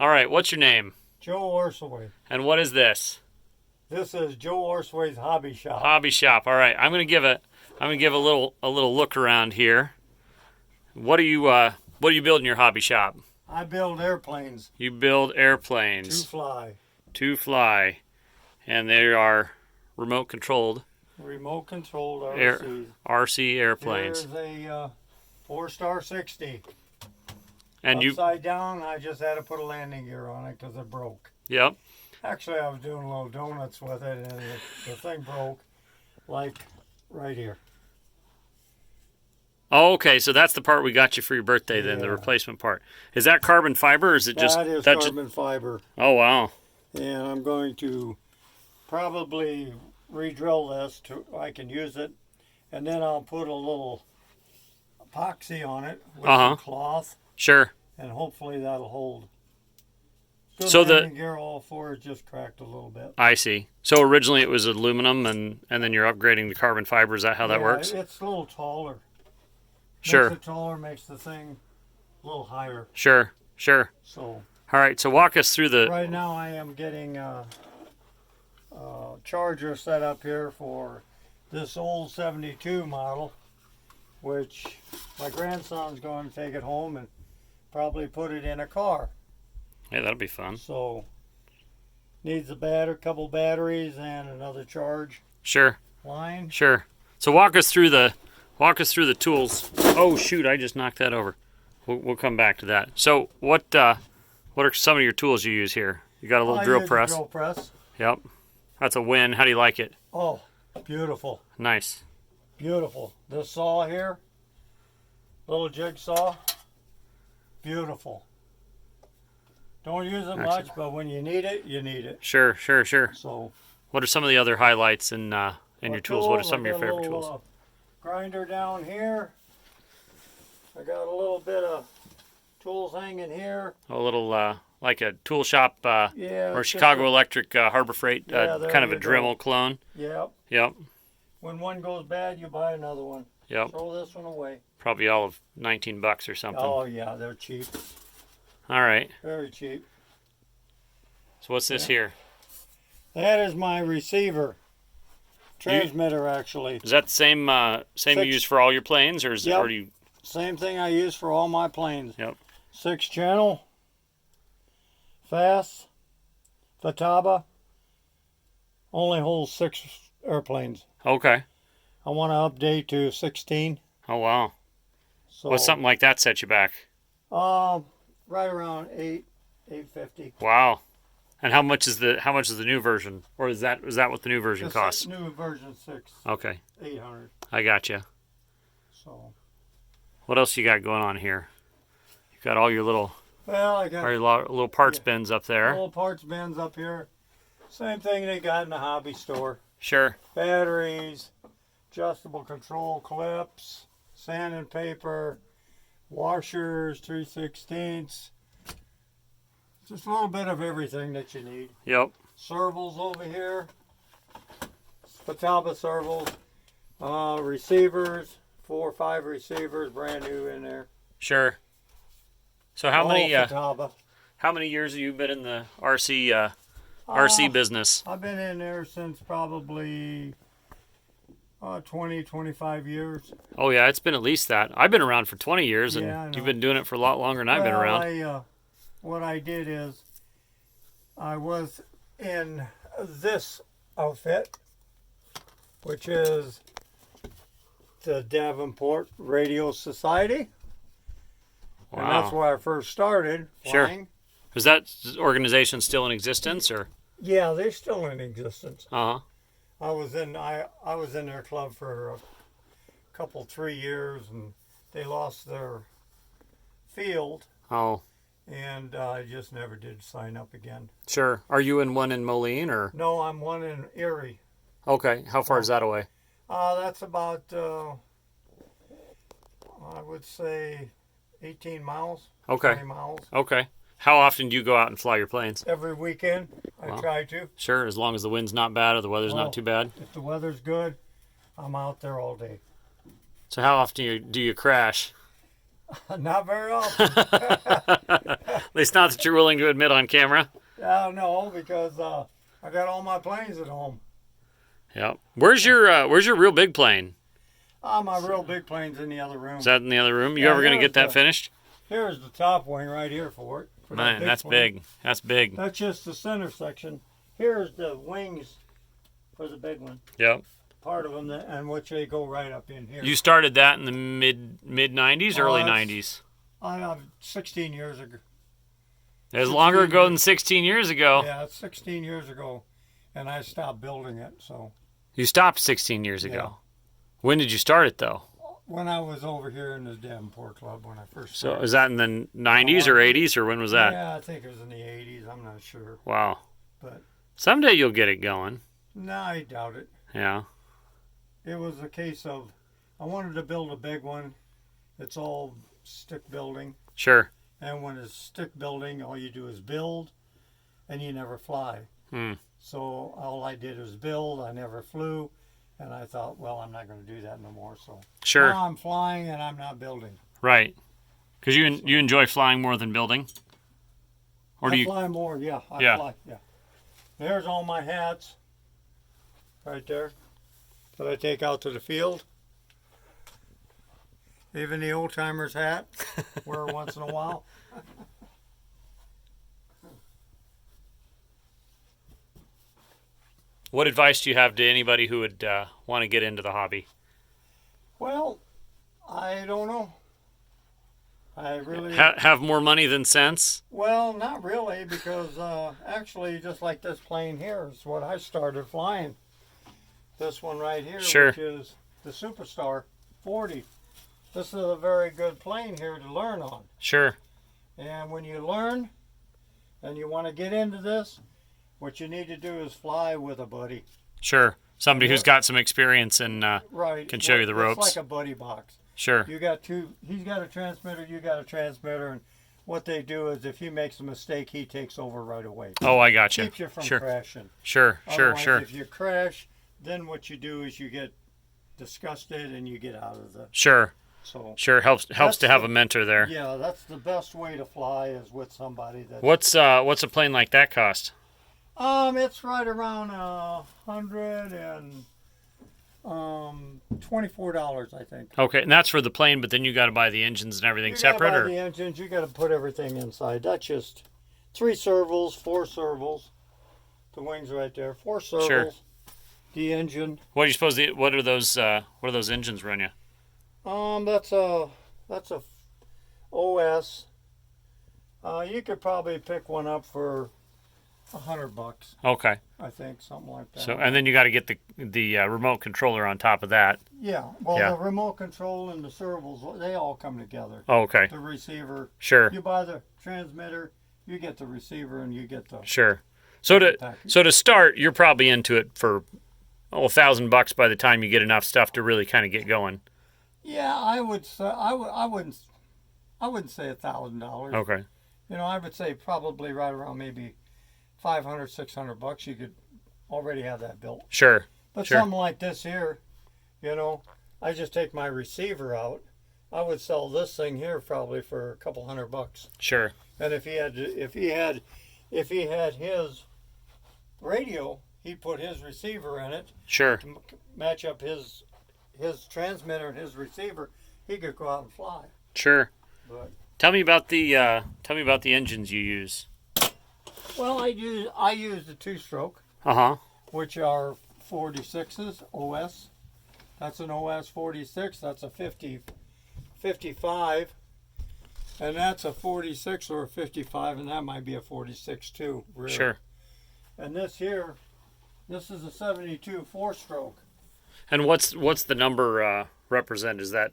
All right, what's your name? Joe Orsaway. And what is this? This is Joe Orsaway's hobby shop. Hobby shop. All right, I'm gonna give a little look around here. What are you building in your hobby shop? I build airplanes You build airplanes to fly, to fly, and they are remote controlled remote controlled air, RC. RC airplanes. Here's a 4-star 60. And you, Upside down, I just had to put a landing gear on it because it broke. yep. Actually, I was doing little donuts with it, and the thing broke, like right here. Oh, okay, so that's the part we got you for your birthday then, the Yeah. replacement part. Is that carbon fiber or is it just That is that carbon fiber, Oh wow. and I'm going to probably re-drill this to I can use it, and then I'll put a little epoxy on it with Uh-huh. some cloth, Sure. and hopefully that'll hold. Good So the- landing gear, all four just cracked a little bit. I see. So originally it was aluminum and then you're upgrading to carbon fiber. Is that how that Yeah, works? It's a little taller. Sure. Makes it taller, makes the thing a little higher. Sure. Sure. So All right, so walk us through the right now I am getting a charger set up here for this old 72 model, which my grandson's going to take it home and probably put it in a car. Yeah, that'll be fun. So needs couple batteries and another charge Sure. line. Sure. So walk us through the tools. Oh shoot, I just knocked that over. We'll come back to that. So what are some of your tools you use here? You got a little I drill use a press. drill press. Yep. That's a win. How do you like it? Oh, beautiful. Nice. Beautiful. This saw here, little jigsaw, beautiful. Don't use it much, but when you need it, you need it. Sure, sure, sure. So, What are some of the other highlights in your tools? What are some of your I got a favorite little, tools? Grinder down here. I got a little bit of tools hanging here. A little like a tool shop Yeah. or it's just Chicago Electric Harbor Freight Yeah, there kind of a you go. Dremel clone. Yep. Yep. When one goes bad, you buy another one. Yep. Throw this one away. Probably all of $19 or something. Oh yeah, they're cheap. All right. Very cheap. So what's this here? That is my receiver. Transmitter, actually. Is that the same you Six. use for all your planes, or is Yep. or do you? Same thing I use for all my planes. Yep. 6-channel. Fast. Fataba. Only holds 6 airplanes. Okay. I want to update to 16. Oh wow. So What's something like that set you back? right around 850. Wow. And how much is the new version, or is that what the new version This costs? new version 6, Okay, 800. I got you. So, What else you got going on here? You got all your little well, I got little parts Yeah. bins up there. little parts bins up here. Same thing they got in the hobby store. Sure. Batteries, adjustable control clips, sand and paper, washers, 3/16. Just a little bit of everything that you need. Yep. Servals over here, Fataba servals, receivers, 4 or 5 receivers, brand new in there. Sure. So how All many Fataba. how many years have you been in the RC business? I've been in there since probably 20, 25 years. Oh yeah, it's been at least that. I've been around for 20 years, and Yeah, I know. you've been doing it for a lot longer than I've been Well, around. What I did is I was in this outfit, which is the Davenport Radio Society. And that's Wow. where I first started Sure. flying. Is that organization still in existence, or? Yeah, they're still in existence. Uh huh. I was in their club for a couple 3 years, and they lost their field, Oh, and I just never did sign up again. sure. Are you in one in Moline, or? No, I'm one in Erie. Okay. How far is that away? That's about I would say 18 miles, Okay. 20 miles. Okay. How often do you go out and fly your planes? Every weekend I Wow. try to. Sure, as long as the wind's not bad or the weather's Well, not too bad. If the weather's good, I'm out there all day. So how often do you crash? Not very often. least not that you're willing to admit on camera. No, because I got all my planes at home. Yep. Where's your real big plane? My real big plane's in the other room. Is that in the other room? You Yeah, ever gonna here's get that the- finished? Here's the top wing right here for it. For that Man, that's plane. big. That's big. That's just the center section. Here's the wings for the big one. Yep. Part of them, and which they go right up in here. You started that in the mid '90s, early that's- '90s. I'm 16 years ago. It was longer ago than 16 years ago. Yeah, it's 16 years ago, and I stopped building it. So You stopped 16 years ago. Yeah. When did you start it though? when I was over here in the Davenport Club when I first So started. is that in the '90s or '80s, or when was that? Yeah, I think it was in the 80s. I'm not sure, Wow. but Someday you'll get it going. no, I doubt it. Yeah. It was a case of I wanted to build a big one. It's all stick building, Sure. and when it's stick building, all you do is build, and you never fly. Hmm. So all I did was build. I never flew, and I thought, well, I'm not going to do that no more. So Sure. now I'm flying and I'm not building. Right. Because you enjoy flying more than building. Or do I you? fly more, yeah. I Yeah. fly, yeah. There's all my hats right there that I take out to the field. Even the old timer's hat, wear it once in a while. What advice do you have to anybody who would want to get into the hobby? Well, I don't know. I really Have more money than sense? well, not really, because actually, just like this plane here is what I started flying. This one right here, Sure. which is the Superstar 40. This is a very good plane here to learn on. Sure. And when you learn and you want to get into this, what you need to do is fly with a buddy. Sure. Somebody who's got some experience and Right. Can show you the ropes. It's like a buddy box. sure. You got two. He's got a transmitter. You got a transmitter, and what they do is, if he makes a mistake, he takes over right away. Oh, I got you. Keeps you from Sure. crashing. Sure. Sure. Otherwise, Sure. If you crash, then what you do is you get disgusted and you get out of the. Sure. So Sure. Helps That's to have the- a mentor there. yeah, that's the best way to fly is with somebody that. What's a plane like that cost? It's right around $124, I think. Okay, and that's for the plane, but then you got to buy the engines and everything You separate, gotta buy or the engines. You got to put everything inside. That's just 3 servos, 4 servos. The wings right there, 4 servos. Sure. The engine. what do you suppose? What are those engines run you? That's a OS. You could probably pick one up for $100, Okay. I think, something like that. So and then you got to get the remote controller on top of that. yeah, well, Yeah. the remote control and the servos, they all come together. Oh, okay. The receiver. Sure. You buy the transmitter, you get the receiver, and you get the Sure. So package. to start, you're probably into it for $1,000 by the time you get enough stuff to really kind of get going. Yeah, I would say I wouldn't say $1,000. Okay. You know, I would say probably right around maybe $500, $600. You could already have that built. Sure. But Sure. something like this here, you know, I just take my receiver out. I would sell this thing here probably for a couple $100. Sure. And if he had his radio, he'd put his receiver in it Sure. to match up his transmitter and his receiver. He could go out and fly. Sure. But Tell me about the engines you use. well, I use the 2-stroke, Uh-huh. which are 46s OS. That's an OS 46. That's a 55, and that's a 46 or a 55, and that might be a 46 too. Rear. Sure. And this here, this is a 72 4-stroke. And what's the number represent? Is that?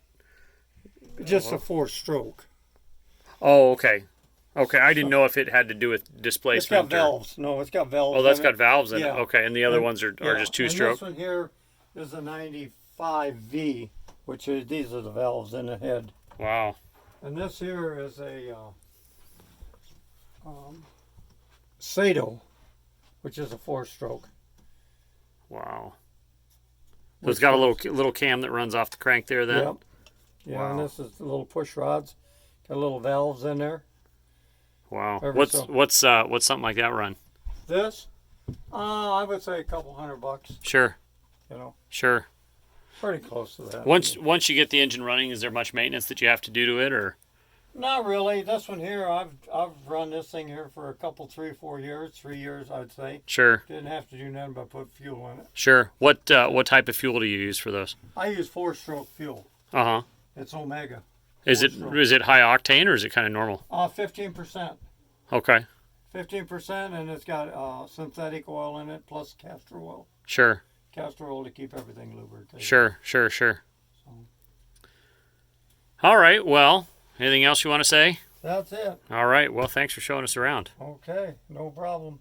Just a 4-stroke. Oh, okay. Okay, I didn't know if it had to do with It's displacement. got valves. No, it's got valves. Oh, that's in got it. valves in Yeah. it. Okay, and the other And- ones are Yeah, just and 2-stroke. this one here is a 95V, which is, these are the valves in the head. Wow. And this here is a Sato, which is a 4-stroke. Wow. So it's got a little cam that runs off the crank there then? Yep. Yeah, and Wow. this is the little push rods. Got little valves in there. Wow. Ever What's so. what's something like that run? This, I would say a couple $100, Sure. you know, Sure. pretty close to that. Once you get the engine running, is there much maintenance that you have to do to it, or? Not really. This one here, I've run this thing here for a couple, 3 years, 3 years, I'd say. Sure. Didn't have to do nothing but put fuel in it. Sure. What type of fuel do you use for those? I use 4-stroke fuel. Uh huh. It's Omega. Is it 4-stroke. high octane or is it kind of normal? 15%. Okay. 15%, and it's got synthetic oil in it plus castor oil. Sure. Castor oil to keep everything lubricated. Sure. All right. Well, anything else you want to say? That's it. All right. Well, thanks for showing us around. Okay, no problem.